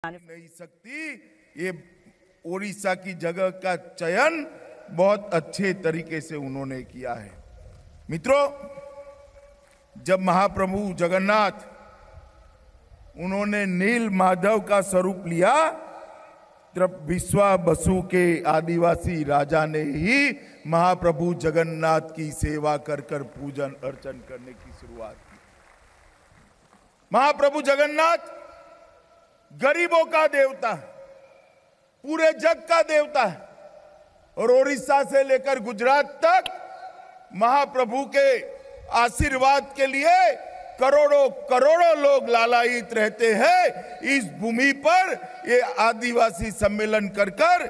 नहीं सकती। ये ओडिशा की जगह का चयन बहुत अच्छे तरीके से उन्होंने किया है। मित्रों, जब महाप्रभु जगन्नाथ उन्होंने नील माधव का स्वरूप लिया, तब विश्वा बसु के आदिवासी राजा ने ही महाप्रभु जगन्नाथ की सेवा कर कर पूजन अर्चन करने की शुरुआत की। महाप्रभु जगन्नाथ गरीबों का देवता है, पूरे जग का देवता है, और ओडिशा से लेकर गुजरात तक महाप्रभु के आशीर्वाद के लिए करोड़ों करोड़ों लोग लालायित रहते हैं। इस भूमि पर ये आदिवासी सम्मेलन कर कर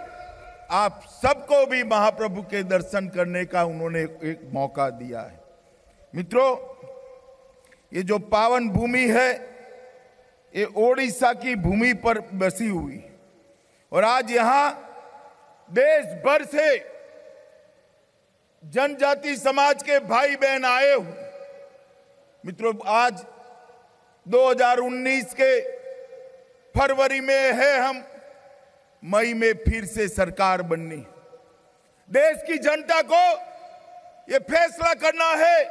आप सबको भी महाप्रभु के दर्शन करने का उन्होंने एक मौका दिया है। मित्रों, ये जो पावन भूमि है, ये ओडिशा की भूमि पर बसी हुई, और आज यहां देश भर से जनजाति समाज के भाई बहन आए हुए। मित्रों, आज 2019 के फरवरी में है, हम मई में फिर से सरकार बननी। देश की जनता को ये फैसला करना है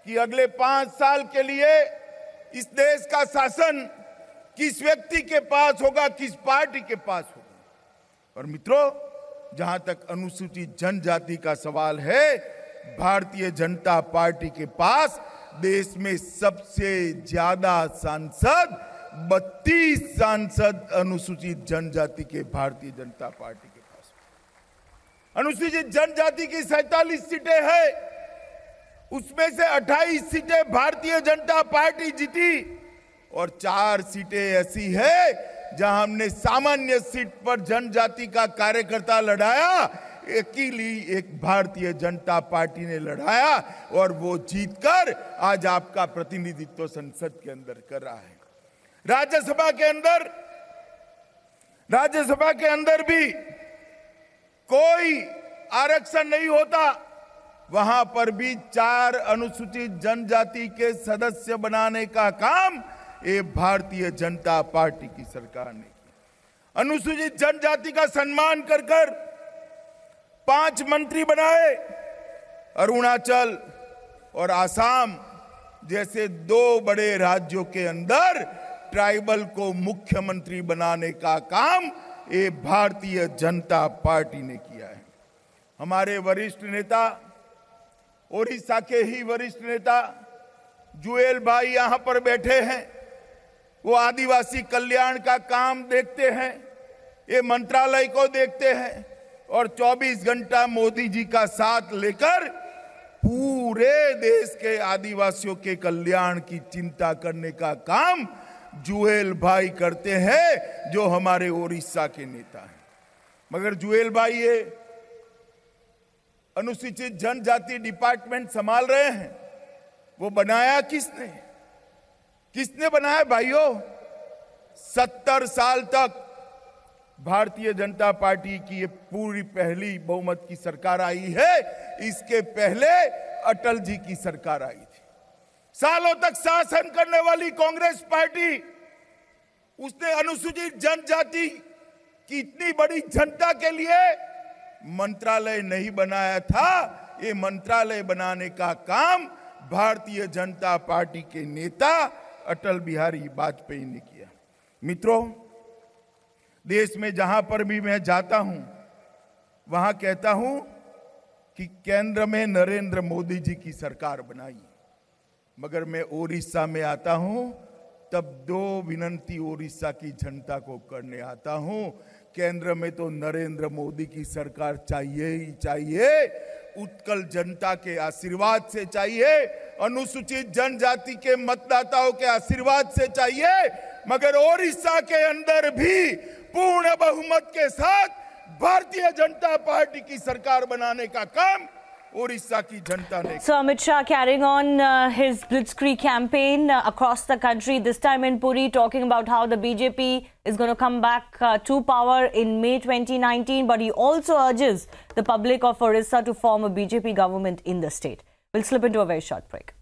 कि अगले 5 साल के लिए इस देश का शासन किस व्यक्ति के पास होगा, किस पार्टी के पास होगा। और मित्रों, जहां तक अनुसूचित जनजाति का सवाल है, भारतीय जनता पार्टी के पास देश में सबसे ज्यादा सांसद 32 सांसद अनुसूचित जनजाति के भारतीय जनता पार्टी के पास। अनुसूचित जनजाति की 47 सीटें हैं, उसमें से 28 सीटें भारतीय जनता पार्टी जीती, और 4 सीटें ऐसी है जहां हमने सामान्य सीट पर जनजाति का कार्यकर्ता लड़ाया, अकेली एक भारतीय जनता पार्टी ने लड़ाया, और वो जीतकर आज आपका प्रतिनिधित्व संसद के अंदर कर रहा है। राज्यसभा के अंदर भी कोई आरक्षण नहीं होता, वहां पर भी 4 अनुसूचित जनजाति के सदस्य बनाने का काम ये भारतीय जनता पार्टी की सरकार ने किया। अनुसूचित जनजाति का सम्मान कर कर 5 मंत्री बनाए। अरुणाचल और आसाम जैसे 2 बड़े राज्यों के अंदर ट्राइबल को मुख्यमंत्री बनाने का काम ये भारतीय जनता पार्टी ने किया है। हमारे वरिष्ठ नेता, ओडिशा के ही वरिष्ठ नेता जुएल भाई यहां पर बैठे हैं। वो आदिवासी कल्याण का काम देखते हैं, ये मंत्रालय को देखते हैं, और 24 घंटा मोदी जी का साथ लेकर पूरे देश के आदिवासियों के कल्याण की चिंता करने का काम जुएल भाई करते हैं, जो हमारे ओडिशा के नेता हैं। मगर जुएल भाई ये अनुसूचित जनजाति डिपार्टमेंट संभाल रहे हैं, वो बनाया किसने बनाया भाइयों? 70 साल तक भारतीय जनता पार्टी की ये पूरी पहली बहुमत की सरकार आई है। इसके पहले अटल जी की सरकार आई थी। सालों तक शासन करने वाली कांग्रेस पार्टी, उसने अनुसूचित जनजाति की इतनी बड़ी जनता के लिए मंत्रालय नहीं बनाया था। ये मंत्रालय बनाने का काम भारतीय जनता पार्टी के नेता अटल बिहारी वाजपेयी ने किया। मित्रों, देश में जहां पर भी मैं जाता हूं, वहां कहता हूं कि केंद्र में नरेंद्र मोदी जी की सरकार बनाई। मगर मैं ओडिशा में आता हूं, तब 2 विनंती ओडिशा की जनता को करने आता हूं। केंद्र में तो नरेंद्र मोदी की सरकार चाहिए ही चाहिए, उत्कल जनता के आशीर्वाद से चाहिए, अनुसूचित जनजाति के मतदाताओं के आशीर्वाद से चाहिए। मगर ओडिशा के अंदर भी पूर्ण बहुमत के साथ भारतीय जनता पार्टी की सरकार बनाने का काम ओडिशा की जनता ने। So Amit Shah carrying on his blitzkrieg campaign across the country, this time in Puri, talking about how the BJP is going to come back to power in May 2019, but he also urges the public of Orissa to form a BJP government in the state. We'll slip into a very short break.